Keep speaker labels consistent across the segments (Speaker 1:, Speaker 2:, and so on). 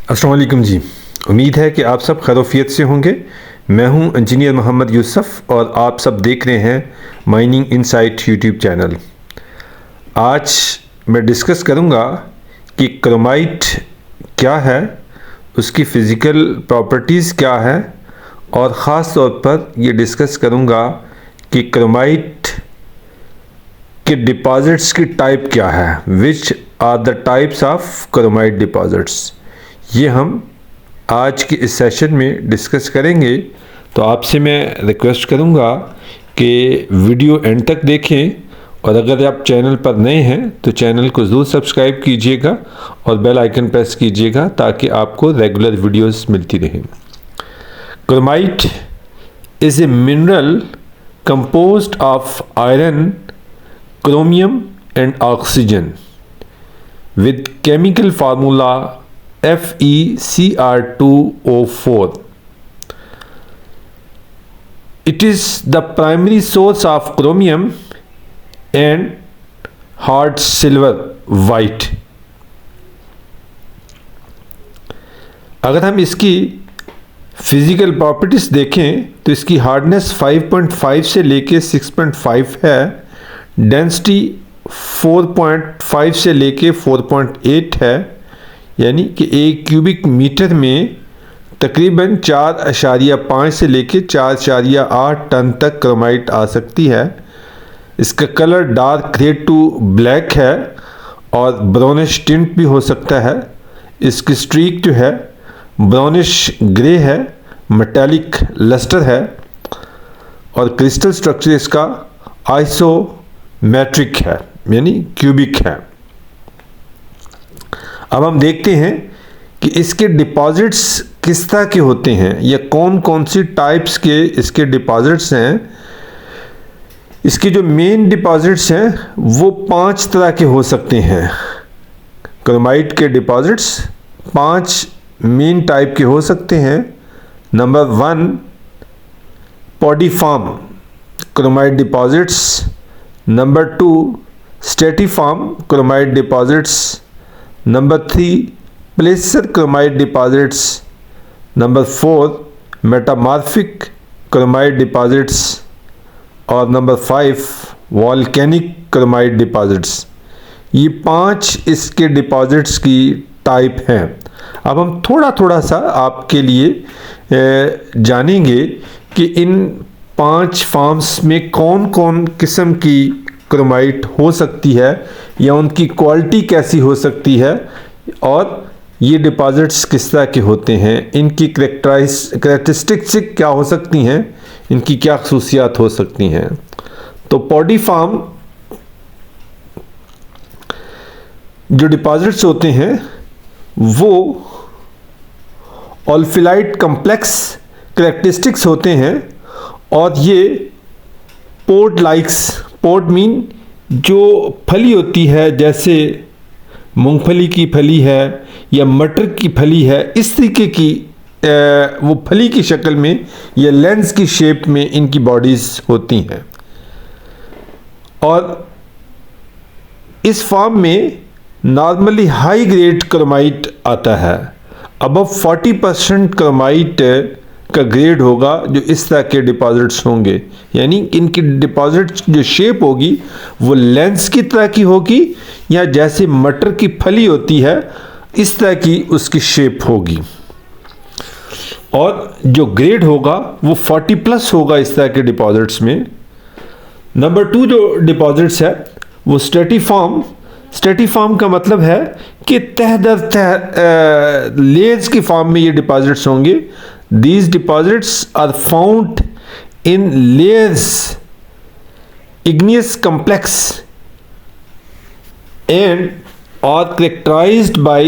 Speaker 1: अस्सलाम वालेकुम जी। उम्मीद है कि आप सब खैरियत से होंगे। मैं हूं इंजीनियर मोहम्मद यूसुफ और आप सब देख रहे हैं माइनिंग इनसाइट यूट्यूब चैनल। आज मैं डिस्कस करूंगा कि क्रोमाइट क्या है, उसकी फ़िज़िकल प्रॉपर्टीज़ क्या है और ख़ास तौर पर ये डिस्कस करूंगा कि क्रोमाइट के डिपॉज़िट्स की टाइप क्या है, which are the types of chromite deposits. ये हम आज के इस सेशन में डिस्कस करेंगे। तो आपसे मैं रिक्वेस्ट करूंगा कि वीडियो एंड तक देखें और अगर आप चैनल पर नए हैं तो चैनल को ज़रूर सब्सक्राइब कीजिएगा और बेल आइकन प्रेस कीजिएगा ताकि आपको रेगुलर वीडियोस मिलती रहें। Chromite is a mineral composed of iron, chromium and oxygen with chemical formula FeCr2O4. It is the primary source of chromium and hard silver white. अगर हम इसकी फिज़िकल प्रॉपर्टीज़ देखें तो इसकी हार्डनेस 5.5 से लेके 6.5 है, डेंसिटी 4.5 से लेके 4.8 है, यानी कि 1 क्यूबिक मीटर में तकरीबन 4.5 से लेके 4.8 टन तक क्रोमाइट आ सकती है। इसका colour dark grey to black है और ब्राउनिश टिंट भी हो सकता है। इसकी स्ट्रीक जो है ब्राउनिश ग्रे है, मेटालिक लस्टर है और क्रिस्टल स्ट्रक्चर इसका आइसोमेट्रिक है, यानी क्यूबिक है। अब हम देखते हैं कि इसके डिपॉजिट्स किस तरह के होते हैं या कौन कौन सी टाइप्स के इसके डिपॉजिट्स हैं। इसके जो मेन डिपॉजिट्स हैं वो 5 तरह के हो सकते हैं। क्रोमाइट के डिपॉजिट्स 5 मेन टाइप के हो सकते हैं। Number 1, podiform chromite deposits. Number 2, stratiform chromite deposits. Number 3, placer chromite deposits. Number 4, metamorphic chromite deposits और नंबर 5, वॉल्केनिक क्रोमाइट डिपॉजिट्स। ये 5 इसके डिपॉजिट्स की टाइप हैं। अब हम थोड़ा थोड़ा सा आपके लिए जानेंगे कि इन 5 फॉर्म्स में कौन कौन किस्म की क्रोमाइट हो सकती है या उनकी क्वालिटी कैसी हो सकती है और ये डिपॉजिट्स किस तरह के होते हैं, इनकी कैरेक्टरिस्टिक्स क्या हो सकती हैं, इनकी क्या खसूसियात हो सकती हैं। तो पॉडीफॉर्म जो डिपॉजिट्स होते हैं वो ऑल्फिलाइट कम्प्लेक्स कैरेक्टरिस्टिक्स होते हैं और ये पोड लाइक्स, पोड मीन जो फली होती है, जैसे मूंगफली की फली है या मटर की फली है, इस तरीके की वो फली की शक्ल में या लेंस की शेप में इनकी बॉडीज़ होती हैं। और इस फॉर्म में नॉर्मली हाई ग्रेड क्रोमाइट आता है। अबव 40% क्रोमाइट का ग्रेड होगा जो इस तरह के डिपॉजिट्स होंगे, यानी इनकी डिपॉजिट जो शेप होगी वो लेंस की तरह की होगी या जैसे मटर की फली होती है इस तरह की उसकी शेप होगी और जो ग्रेड होगा वो 40+ होगा इस तरह के डिपॉजिट्स में। नंबर 2 जो डिपॉजिट्स है वो स्ट्रेटिफॉर्म। स्ट्रेटिफॉर्म का मतलब है कि तह दर तह लेयर्स की फॉर्म में ये डिपॉजिट्स होंगे। These deposits are found in layers igneous complex and are characterized by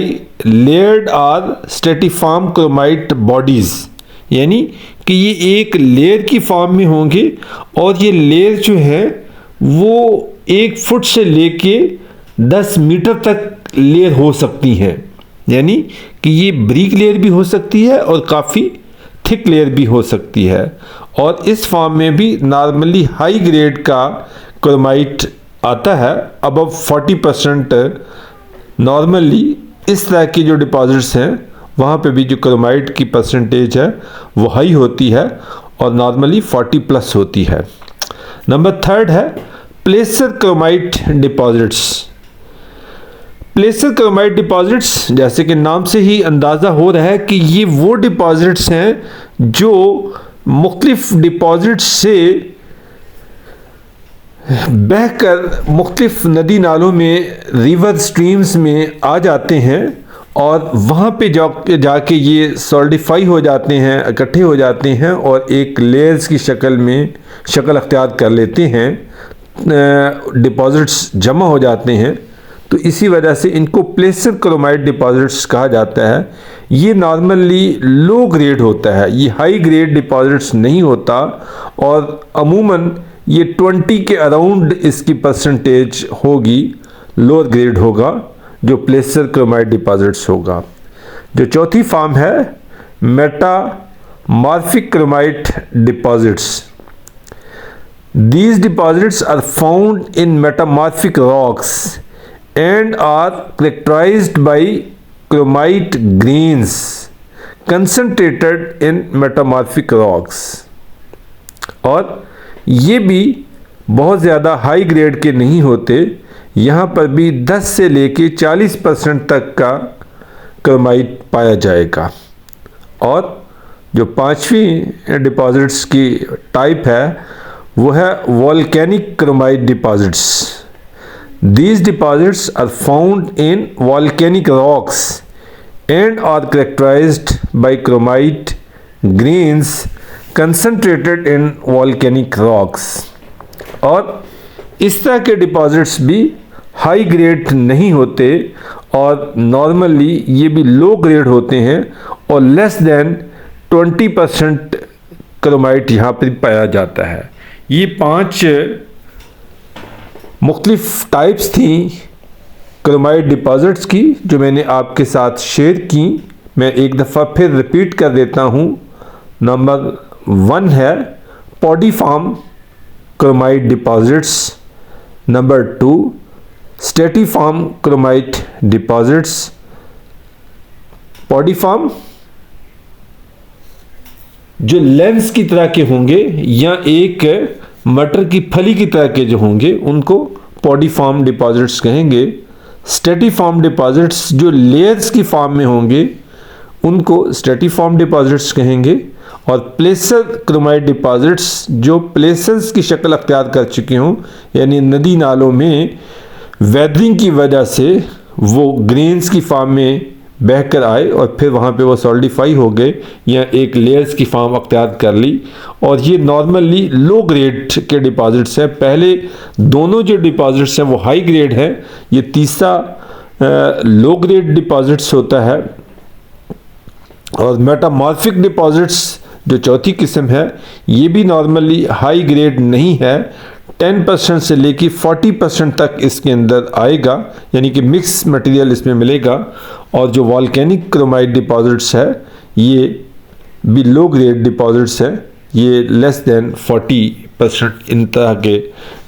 Speaker 1: layered or stratiform chromite bodies, यानी कि ये एक लेयर की फॉर्म में होंगे और ये लेयर जो है वो 1 फुट से लेके 10 मीटर तक लेयर हो सकती हैं, यानी कि ये ब्रिक लेयर भी हो सकती है और काफ़ी थिक लेयर भी हो सकती है। और इस फॉर्म में भी नॉर्मली हाई ग्रेड का क्रोमाइट आता है, अबव 40%। नॉर्मली इस तरह की जो डिपॉजिट्स हैं वहाँ पे भी जो क्रोमाइड की परसेंटेज है वो हाई होती है और नॉर्मली 40+ होती है। नंबर 3 है प्लेसर क्रोमाइड डिपॉजिट्स। प्लेसर क्रोमाइड डिपॉजिट्स, जैसे कि नाम से ही अंदाज़ा हो रहा है कि ये वो डिपॉजिट्स हैं जो मुख्तलिफ डिपॉजिट्स से बहकर मुख्तलिफ नदी नालों में, रिवर स्ट्रीम्स में आ जाते हैं और वहाँ पे जाके ये सॉलिडिफाई हो जाते हैं, इकट्ठे हो जाते हैं और एक लेयर्स की शक्ल में शक्ल अख्तियार कर लेते हैं, डिपॉजिट्स जमा हो जाते हैं। तो इसी वजह से इनको प्लेसर क्रोमाइड डिपॉजिट्स कहा जाता है। ये नॉर्मली लो ग्रेड होता है, ये हाई ग्रेड डिपॉजिट्स नहीं होता और अमूमन ये 20 के अराउंड इसकी परसेंटेज होगी, लोअर ग्रेड होगा जो प्लेसर क्रोमाइड डिपॉजिट्स होगा। जो चौथी फॉर्म है metamorphic chromite deposits. These deposits are found in metamorphic rocks and are characterized by chromite grains concentrated in metamorphic rocks। और ये भी बहुत ज़्यादा हाई ग्रेड के नहीं होते, यहाँ पर भी 10 से लेके 40% तक का क्रोमाइट पाया जाएगा। और जो पांचवी डिपॉजिट्स की टाइप है वो है volcanic chromite deposits. These deposits are found in volcanic rocks and are characterized by chromite grains concentrated in volcanic rocks। और इस तरह के डिपॉजिट्स भी हाई ग्रेड नहीं होते और नॉर्मली ये भी लो ग्रेड होते हैं और लेस देन 20% क्रोमाइट यहाँ पर पाया जाता है। ये 5 मुख्तलिफ टाइप्स थी क्रोमाइड डिपॉजिट्स की जो मैंने आपके साथ शेयर की। मैं एक दफ़ा फिर रिपीट कर देता हूँ। नंबर 1 है podiform chromite deposits. Number 2 stratiform chromite deposits. Podiform जो लेंस की तरह के होंगे या एक मटर की फली की तरह के जो होंगे उनको पॉडीफॉर्म डिपॉजिट्स कहेंगे। स्ट्रेटिफॉर्म डिपॉजिट्स जो लेयर्स की फॉर्म में होंगे उनको स्ट्रेटिफॉर्म डिपॉजिट्स कहेंगे। और प्लेसर क्रोमाइड डिपॉजिट्स जो प्लेसर्स की शक्ल अख्तियार कर चुके हों, यानी नदी नालों में वेदरिंग की वजह से वो ग्रेन्स की फॉर्म में बहकर आए और फिर वहाँ पे वो सॉलिडिफाई हो गए या एक लेयर्स की फॉर्म अख्तियार कर ली। और ये नॉर्मली लो ग्रेड के डिपॉजिट्स हैं। पहले दोनों जो डिपॉजिट्स हैं वो हाई ग्रेड है, ये तीसरा लो ग्रेड डिपॉजिट्स होता है। और मेटामॉर्फिक डिपॉजिट्स जो चौथी किस्म है ये भी नॉर्मली हाई ग्रेड नहीं है, 10% से लेके 40% तक इसके अंदर आएगा, यानी कि मिक्स मटेरियल इसमें मिलेगा। और जो वॉल्केनिक क्रोमाइड डिपॉजिट्स है ये भी लो ग्रेड डिपॉजिट्स है, ये लेस देन 40% इन तरह के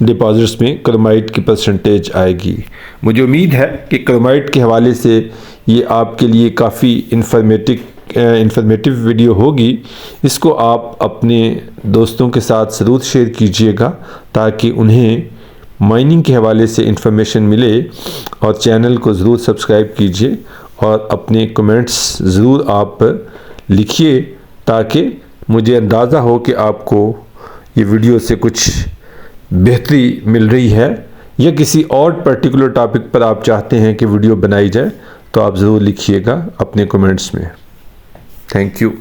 Speaker 1: डिपॉजिट्स में क्रोमाइड की परसेंटेज आएगी। मुझे उम्मीद है कि क्रोमाइड के हवाले से ये आपके लिए काफ़ी इन्फॉर्मेटिव वीडियो होगी। इसको आप अपने दोस्तों के साथ ज़रूर शेयर कीजिएगा ताकि उन्हें माइनिंग के हवाले से इंफॉर्मेशन मिले। और चैनल को ज़रूर सब्सक्राइब कीजिए और अपने कमेंट्स ज़रूर आप लिखिए ताकि मुझे अंदाज़ा हो कि आपको ये वीडियो से कुछ बेहतरी मिल रही है या किसी और पर्टिकुलर टॉपिक पर आप चाहते हैं कि वीडियो बनाई जाए तो आप ज़रूर लिखिएगा अपने कमेंट्स में। Thank you.